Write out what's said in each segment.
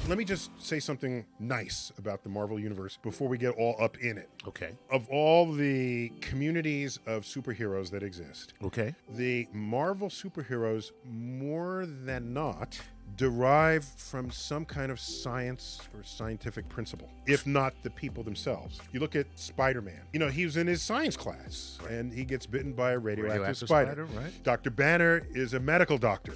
Let me just say something nice about the Marvel Universe before we get all up in it. Okay. Of all the communities of superheroes that exist, Okay. the Marvel superheroes, more than not, derive from some kind of science or scientific principle, if not the people themselves. You look at Spider-Man. You know, he was in his science class, and he gets bitten by a radioactive spider. Right. Dr. Banner is a medical doctor.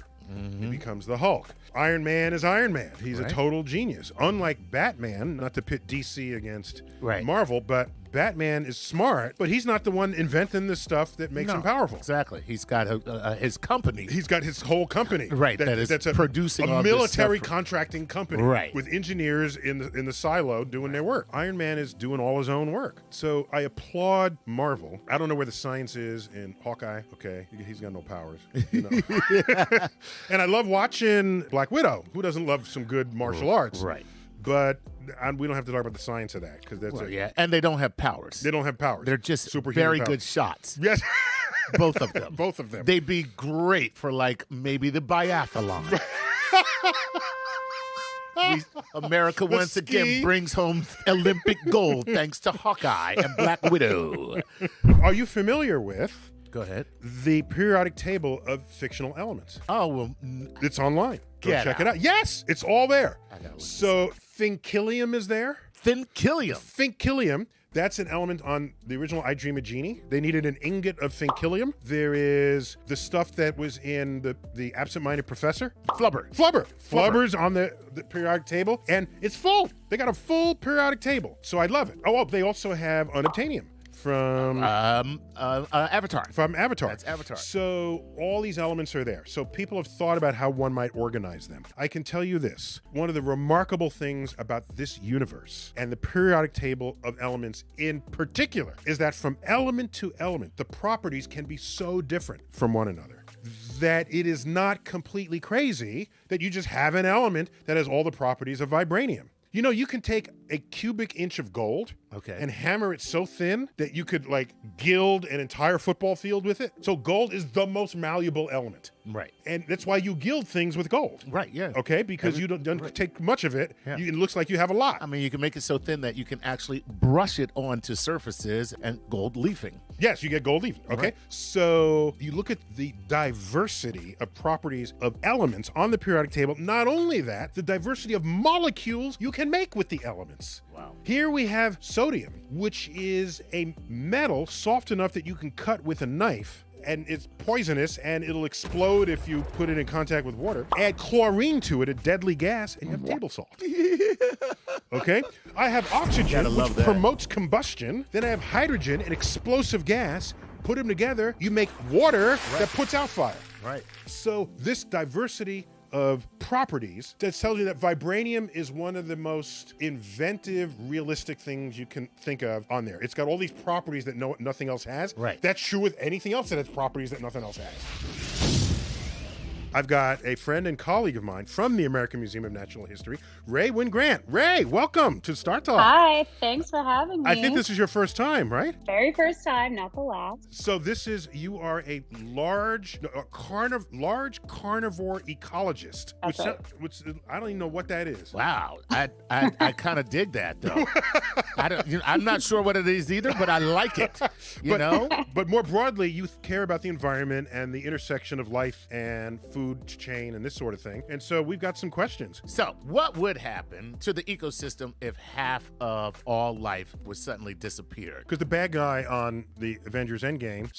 He becomes the Hulk. Iron Man is Iron Man. He's a total genius. Unlike Batman, not to pit DC against Marvel, but Batman is smart, but he's not the one inventing the stuff that makes him powerful. Exactly. He's got his company. He's got his whole company. Right. That's producing a all military this stuff contracting company. Right. With engineers in the silo doing their work. Iron Man is doing all his own work. So I applaud Marvel. I don't know where the science is in Hawkeye. Okay. He's got no powers. You know? And I love watching Black Widow. Who doesn't love some good martial arts? Right. But we don't have to talk about the science of that because that's and they don't have powers. They don't have powers. They're just superhuman very powers. good shots. Yes. Both of them. Both of them. They'd be great for like maybe the biathlon. America once again brings home Olympic gold thanks to Hawkeye and Black Widow. Are you familiar with Go ahead. the periodic table of fictional elements? Oh, well, It's online. Go Get check out. it out. Yes, it's all there. I gotta look So Finkillium is there. Finkillium. Finkillium, that's an element on the original I Dream of Jeannie. They needed an ingot of Finkillium. There is the stuff that was in the Absent-Minded Professor. Flubber. Flubber's on the periodic table, and it's full. They got a full periodic table, so I love it. Oh, they also have unobtainium from Avatar. From Avatar. That's Avatar. So all these elements are there. So people have thought about how one might organize them. I can tell you this. One of the remarkable things about this universe and the periodic table of elements in particular is that from element to element, the properties can be so different from one another that it is not completely crazy that you just have an element that has all the properties of vibranium. You know, you can take a cubic inch of gold and hammer it so thin that you could like gild an entire football field with it. So gold is the most malleable element. Right. And that's why you gild things with gold. Right, yeah. Okay, because you don't take much of it. Yeah. It looks like you have a lot. I mean, you can make it so thin that you can actually brush it onto surfaces and gold leafing. Yes, you get gold leaf. Okay. Right. So you look at the diversity of properties of elements on the periodic table. Not only that, the diversity of molecules you can make with the elements. Wow. Here we have sodium, which is a metal soft enough that you can cut with a knife. And it's poisonous, and it'll explode if you put it in contact with water. Add chlorine to it, a deadly gas, and you have table salt. Okay? I have oxygen, which promotes combustion. Then I have hydrogen, an explosive gas. Put them together, you make water that puts out fire. Right. So this diversity of properties that tells you that vibranium is one of the most inventive, realistic things you can think of on there. It's got all these properties that nothing else has. Right. That's true with anything else that has properties that nothing else has. I've got a friend and colleague of mine from the American Museum of Natural History, Ray Wynn Grant. Ray, welcome to StarTalk. Hi, thanks for having me. I think this is your first time, right? Very first time, not the last. So you are a large carnivore ecologist. That's right. Which I don't even know what that is. Wow, I kind of dig that though. I'm not sure what it is either, but I like it. You know. But more broadly, you care about the environment and the intersection of life and food chain and this sort of thing. And so we've got some questions. So, what would happen to the ecosystem if half of all life was suddenly disappeared? Because the bad guy on the Avengers Endgame,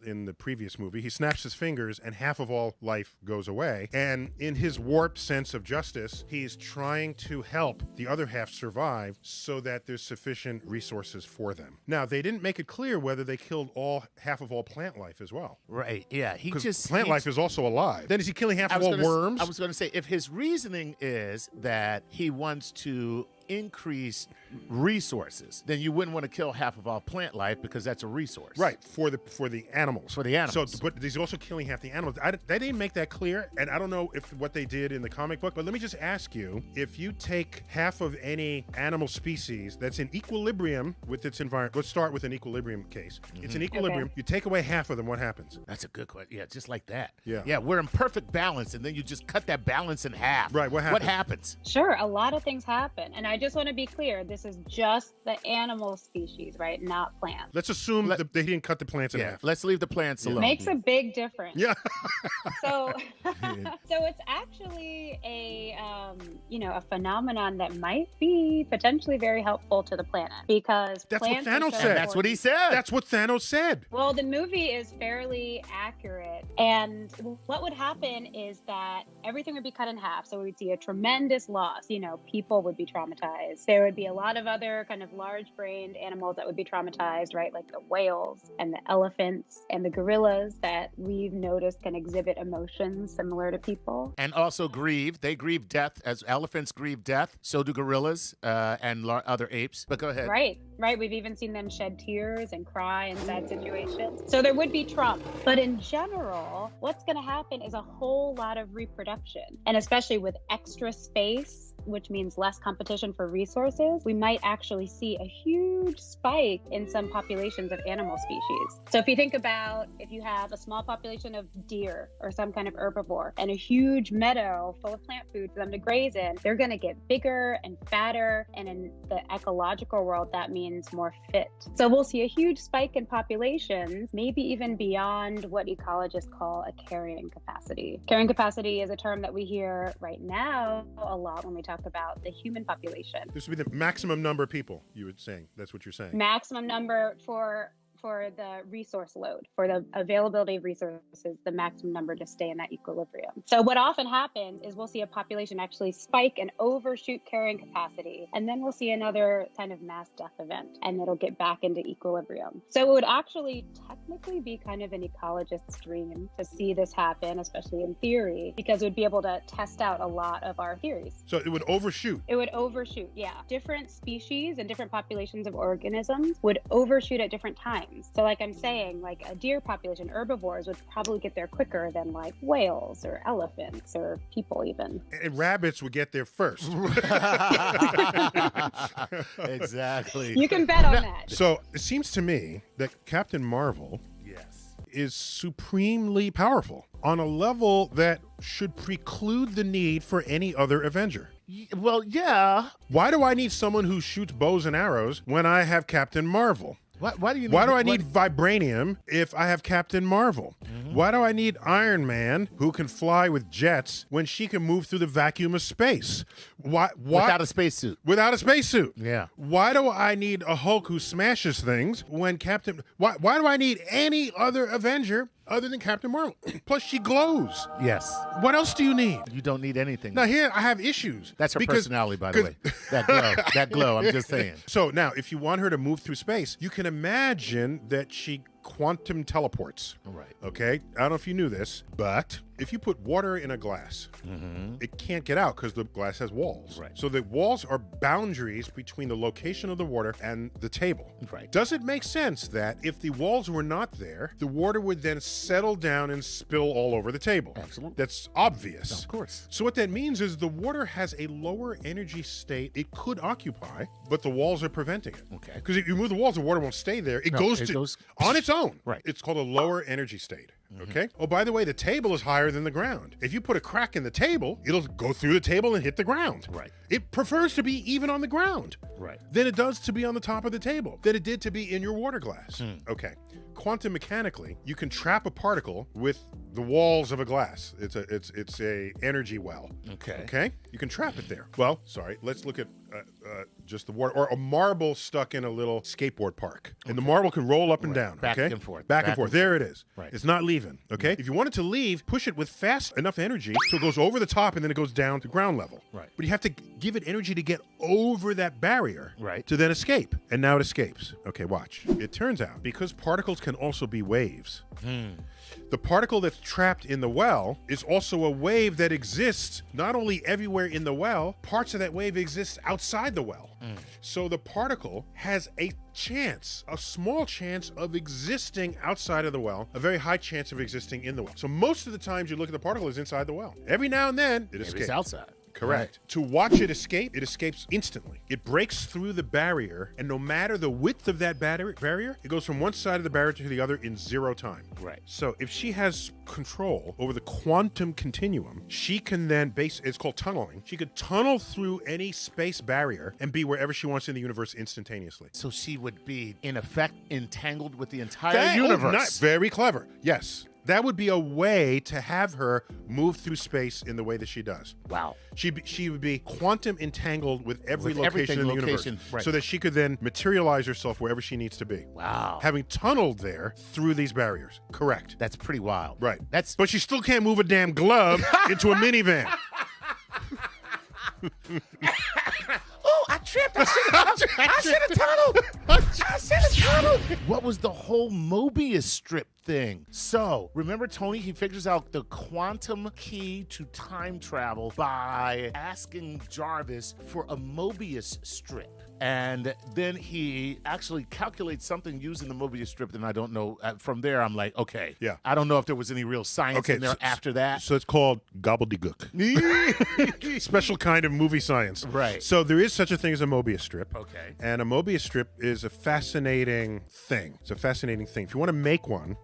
in the previous movie, he snaps his fingers and half of all life goes away. And in his warped sense of justice, he's trying to help the other half survive so that there's sufficient resources for them. Now, they didn't make it clear whether they killed half of all plant life as well. Right, yeah. Because plant life is also alive. Then is he killing half of all worms? I was going to say, if his reasoning is that he wants to increased resources, then you wouldn't want to kill half of all plant life because that's a resource. Right, for the animals. For the animals. So, but he's also killing half the animals. They didn't make that clear, and I don't know if what they did in the comic book, but let me just ask you, if you take half of any animal species that's in equilibrium with its environment, let's start with an equilibrium case. It's in equilibrium. Okay. You take away half of them, what happens? That's a good question. Yeah, just like that. Yeah. Yeah, we're in perfect balance, and then you just cut that balance in half. Right, what happens? What happens? Sure, a lot of things happen. And I just want to be clear, this is just the animal species, right? Not plants. Let's assume that they didn't cut the plants in Yeah, half. let's leave the plants alone. Makes a big difference. Yeah. So, so it's actually a phenomenon that might be potentially very helpful to the planet because That's what plants are Thanos so said. And that's what he important. said. That's what Thanos said. Well, the movie is fairly accurate. And what would happen is that everything would be cut in half. So we would see a tremendous loss. People would be traumatized. There would be a lot of other kind of large-brained animals that would be traumatized, right? Like the whales and the elephants and the gorillas that we've noticed can exhibit emotions similar to people. And also grieve. They grieve death as elephants grieve death. So do gorillas and other apes. But go ahead. Right. We've even seen them shed tears and cry in sad situations. So there would be trauma. But in general, what's going to happen is a whole lot of reproduction. And especially with extra space, which means less competition for resources, we might actually see a huge spike in some populations of animal species. So if you think about if you have a small population of deer or some kind of herbivore and a huge meadow full of plant food for them to graze in, they're going to get bigger and fatter. And in the ecological world, that means more fit. So we'll see a huge spike in populations, maybe even beyond what ecologists call a carrying capacity. Carrying capacity is a term that we hear right now a lot when we talk about the human population. This would be the maximum number of people, you were saying. That's what you're saying. Maximum number for the resource load, for the availability of resources, the maximum number to stay in that equilibrium. So what often happens is we'll see a population actually spike and overshoot carrying capacity, and then we'll see another kind of mass death event, and it'll get back into equilibrium. So it would actually technically be kind of an ecologist's dream to see this happen, especially in theory, because it would be able to test out a lot of our theories. So it would overshoot. It would overshoot, yeah. Different species and different populations of organisms would overshoot at different times. So like I'm saying, like a deer population, herbivores would probably get there quicker than like whales or elephants or people even. And rabbits would get there first. Exactly. You can bet on that. So it seems to me that Captain Marvel is supremely powerful on a level that should preclude the need for any other Avenger. Well, yeah. Why do I need someone who shoots bows and arrows when I have Captain Marvel? Why do you? Why do I need vibranium if I have Captain Marvel? Why do I need Iron Man who can fly with jets when she can move through the vacuum of space? Why Without a spacesuit. Without a spacesuit. Yeah. Why do I need a Hulk who smashes things when Captain? Why do I need any other Avenger other than Captain Marvel? Plus, she glows. Yes. What else do you need? You don't need anything. Now here I have issues. That's her personality, by the way. That glow. That glow. I'm just saying. So now, if you want her to move through space, you can imagine that she quantum teleports. Right. Okay? I don't know if you knew this, but if you put water in a glass, it can't get out because the glass has walls. Right. So the walls are boundaries between the location of the water and the table. Right. Does it make sense that if the walls were not there, the water would then settle down and spill all over the table? Absolutely. That's obvious. Of course. So what that means is the water has a lower energy state it could occupy, but the walls are preventing it. Okay. Because if you move the walls, the water won't stay there. It goes on its own. Right. It's called a lower energy state. Okay. Oh, by the way, the table is higher than the ground. If you put a crack in the table, it'll go through the table and hit the ground. Right. It prefers to be even on the ground. Right. Than it does to be on the top of the table. Than it did to be in your water glass. Okay. Quantum mechanically, you can trap a particle with the walls of a glass. It's a energy well. Okay. Okay. You can trap it there. Well, sorry. Let's look at just the water, or a marble stuck in a little skateboard park, and the marble can roll up and down. Back okay? and forth. Back and forth. There it is. Right. It's not leaving. leaving, okay? If you want it to leave, push it with fast enough energy so it goes over the top and then it goes down to ground level. Right. But you have to give it energy to get over that barrier Right. to then escape. And now it escapes. Okay, watch. It turns out, because particles can also be waves, the particle that's trapped in the well is also a wave that exists not only everywhere in the well, parts of that wave exist outside the well. So the particle has a chance, a small chance of existing outside of the well, a very high chance of existing in the well. So most of the times you look at the particle is inside the well. Every now and then it escapes. It's outside. Correct. To watch it escapes instantly. It breaks through the barrier, and no matter the width of that barrier, it goes from one side of the barrier to the other in 0 time. Right. So if she has control over the quantum continuum, she can then it's called tunneling. She could tunnel through any space barrier and be wherever she wants in the universe instantaneously. So she would be, in effect, entangled with the entire universe. Very clever. Yes. That would be a way to have her move through space in the way that she does. Wow. She would be quantum entangled with every location in the universe, right. so that she could then materialize herself wherever she needs to be. Wow. Having tunneled there through these barriers. Correct. That's pretty wild. Right. But she still can't move a damn glove into a minivan. Oh, I tripped. I should have tunneled. I should have tunneled. What was the whole Mobius strip thing? So, remember Tony? He figures out the quantum key to time travel by asking Jarvis for a Mobius strip. And then he actually calculates something using the Mobius strip, and I don't know. From there, I'm like, okay. Yeah. I don't know if there was any real science in there after that. So it's called gobbledygook. Special kind of movie science. Right. So there is such a thing as a Mobius strip. Okay. And a Mobius strip is a fascinating thing. It's a fascinating thing. If you want to make one,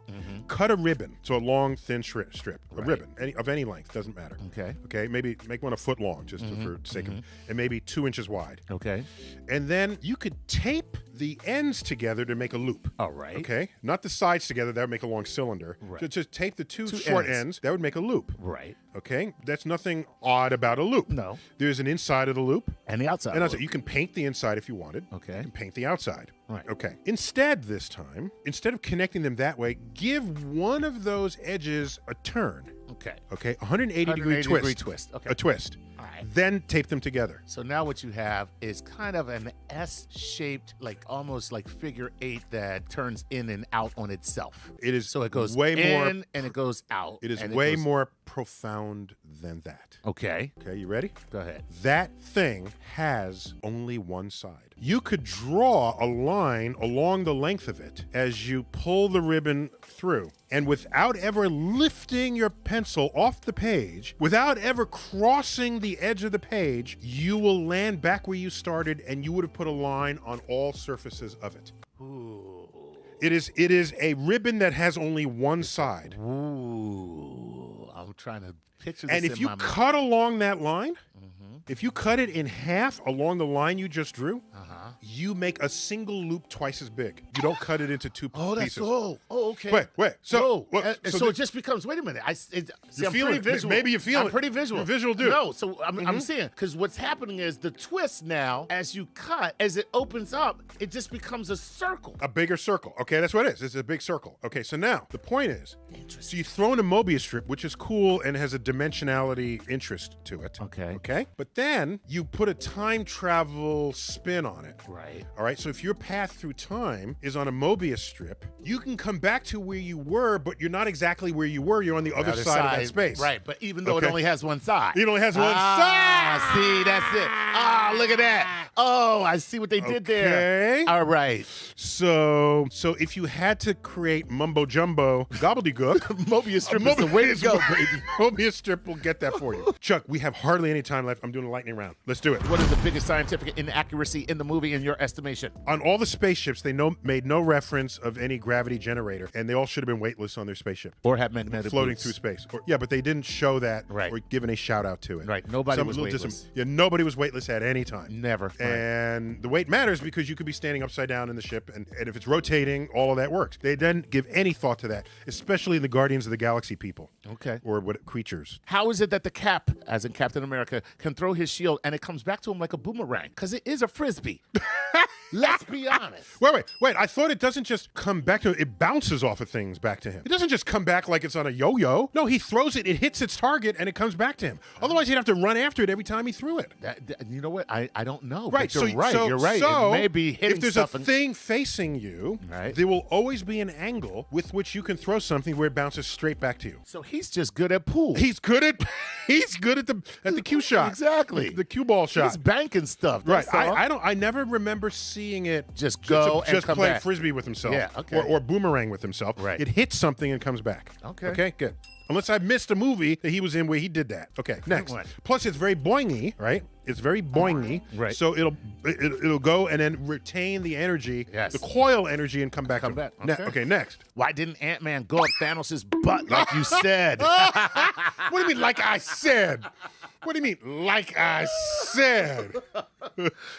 cut a ribbon. So a long, thin strip. A ribbon of any length, doesn't matter. Okay. Okay. Maybe make one a foot long, just for sake of, and maybe 2 inches wide. Okay. And then you could tape the ends together to make a loop. All right. Okay. Not the sides together. That would make a long cylinder. Right. Just tape the two short ends. That would make a loop. Right. Okay. That's nothing odd about a loop. No. There's an inside of the loop. And the outside. And outside. You can paint the inside if you wanted. Okay. You can paint the outside. Right. Okay. Instead, this time, instead of connecting them that way, give one of those edges a turn. Okay. Okay. 180 degree twist. Okay. A twist. All right. Then tape them together. So now what you have is kind of an S-shaped, like almost like figure 8 that turns in and out on itself. It is So it goes way more in and it goes out. It is and way goes- more profound than that. Okay. Okay, you ready? Go ahead. That thing has only one side. You could draw a line along the length of it as you pull the ribbon through. And without ever lifting your pencil off the page, without ever crossing the edge of the page, you will land back where you started and you would have put a line on all surfaces of it. Ooh. It is a ribbon that has only one side. Ooh. I'm trying to picture this And if in you my mind. cut along that line, if you cut it in half along the line you just drew, you make a single loop twice as big. You don't cut it into two pieces. Okay. Wait. So, So it just becomes. Wait a minute. I'm feeling pretty it. visual. Maybe you feel I'm it. pretty visual. You're a visual dude. No. So I'm saying because what's happening is the twist now, as you cut, as it opens up, it just becomes a circle. a bigger circle. Okay, that's what it is. It's a big circle. Okay, so now the point is, so you throw in a Mobius strip, which is cool and has a dimensionality interest to it. Okay. Okay. But then you put a time travel spin on it. Right. All right, so if your path through time is on a Mobius strip, you can come back to where you were, but you're not exactly where you were. You're on the other side of that space. Right, but even though it Okay. only has one side. It only has one side. See, that's it. Look at that. Oh, I see what they did there. Okay. All right. So if you had to create mumbo jumbo gobbledygook, Mobius strip is the way to go, baby. Mobius strip will get that for you. Chuck, we have hardly any time left. I'm doing a lightning round. Let's do it. What is the biggest scientific inaccuracy in the movie in your estimation? On all the spaceships, they made no reference of any gravity generator, and they all should have been weightless on their spaceship. Or have magnetic Floating boots. through space. But they didn't show that Right. or give any shout out to it. Right. Nobody Some was little weightless. nobody was weightless at any time. Never. Right. And the weight matters because you could be standing upside down in the ship, and if it's rotating, all of that works. They didn't give any thought to that, especially the Guardians of the Galaxy people. Okay. Or what creatures. How is it that the Cap, as in Captain America, can throw his shield and it comes back to him like a boomerang? Because it is a frisbee. Let's be honest. Wait. I thought it doesn't just come back to him. It bounces off of things back to him. It doesn't just come back like it's on a yo-yo. No, he throws it, it hits its target, and it comes back to him. Otherwise, he'd have to run after it every time he threw it. You know what? I don't know. Right. But you're right. So it may be hitting if there's stuff a thing facing you, right, there will always be an angle with which you can throw something where it bounces straight back to you. So he's just good at pool. He's good at the cue shot. Exactly. The cue ball shot. He's banking stuff. Right. That's all. I never remember seeing it just go and just come play back. frisbee with himself. Yeah, okay. Or boomerang with himself. Right. It hits something and comes back. Okay. Okay, good. Unless I missed a movie that he was in where he did that. Okay, next. Right. Plus, it's very boingy, right? It's very boingy. Right. So it'll go and then retain the energy, Yes. the coil energy, and come back. Come back. Ne- Okay. okay, next. Why didn't Ant-Man go up Thanos' butt like you said? What do you mean, like I said? What do you mean, like I said?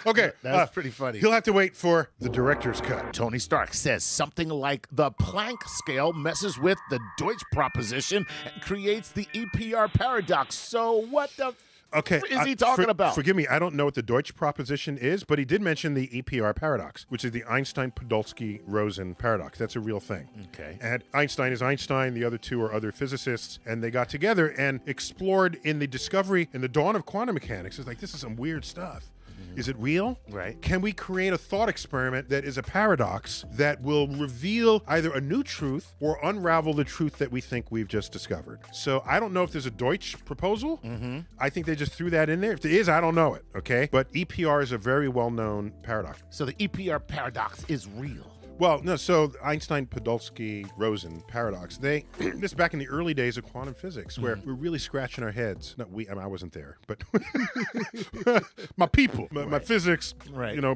Okay. That's pretty funny. He'll have to wait for the director's cut. Tony Stark says something like the Planck scale messes with the Deutsch proposition and creates the EPR paradox. So what the Okay, is he talking about? Forgive me, I don't know what the Deutsch proposition is, but he did mention the EPR paradox, which is the Einstein-Podolsky-Rosen paradox. That's a real thing. Okay. And Einstein is Einstein, the other two are other physicists, and they got together and explored in the discovery, in the dawn of quantum mechanics. It's like, this is some weird stuff. Is it real? Right. Can we create a thought experiment that is a paradox that will reveal either a new truth or unravel the truth that we think we've just discovered? So I don't know if there's a Deutsch proposal. Mm-hmm. I think they just threw that in there. If there is, I don't know it, okay? But EPR is a very well-known paradox. So the EPR paradox is real. Well, no, so Einstein-Podolsky-Rosen paradox, this is back in the early days of quantum physics, where we're really scratching our heads. Not we, I wasn't there, but my people, my physics,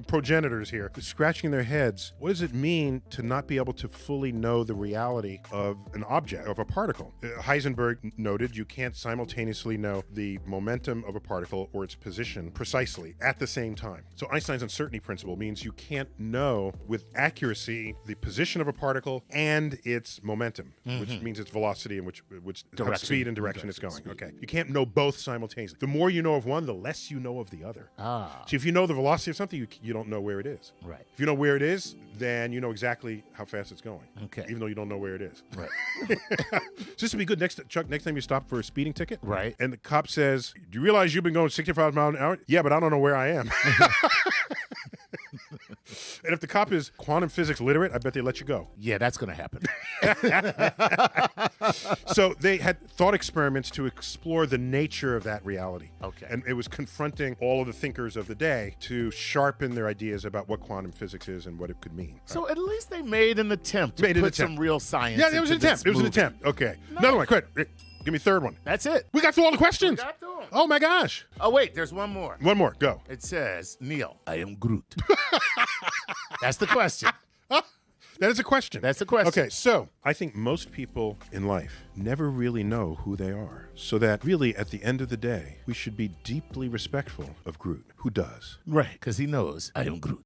progenitors here, scratching their heads. What does it mean to not be able to fully know the reality of an object, of a particle? Heisenberg noted you can't simultaneously know the momentum of a particle or its position precisely at the same time. So Einstein's uncertainty principle means you can't know with accuracy the position of a particle and its momentum, which means its velocity and which speed and direction it's going. Okay, you can't know both simultaneously. The more you know of one, the less you know of the other. So if you know the velocity of something, you don't know where it is. Right. If you know where it is, then you know exactly how fast it's going. Okay. Even though you don't know where it is. Right. So this would be good, Chuck, next time you stop for a speeding ticket. Right. And the cop says, do you realize you've been going 65 miles an hour? Yeah, but I don't know where I am. And if the cop is quantum physics literate, I bet they let you go. Yeah, that's going to happen. So they had thought experiments to explore the nature of that reality. Okay. And it was confronting all of the thinkers of the day to sharpen their ideas about what quantum physics is and what it could mean. So at least they made an attempt to put some real science into Yeah, it was an attempt. It was an attempt. Okay. Another one. Quick. Give me third one. That's it. We got through all the questions. We got through 'em. Oh, my gosh. Oh, wait, there's one more. One more. Go. It says, Neil, I am Groot. That's the question. That is a question. That's the question. Okay, so I think most people in life never really know who they are. So that really, at the end of the day, we should be deeply respectful of Groot, who does. Right, because he knows I am Groot.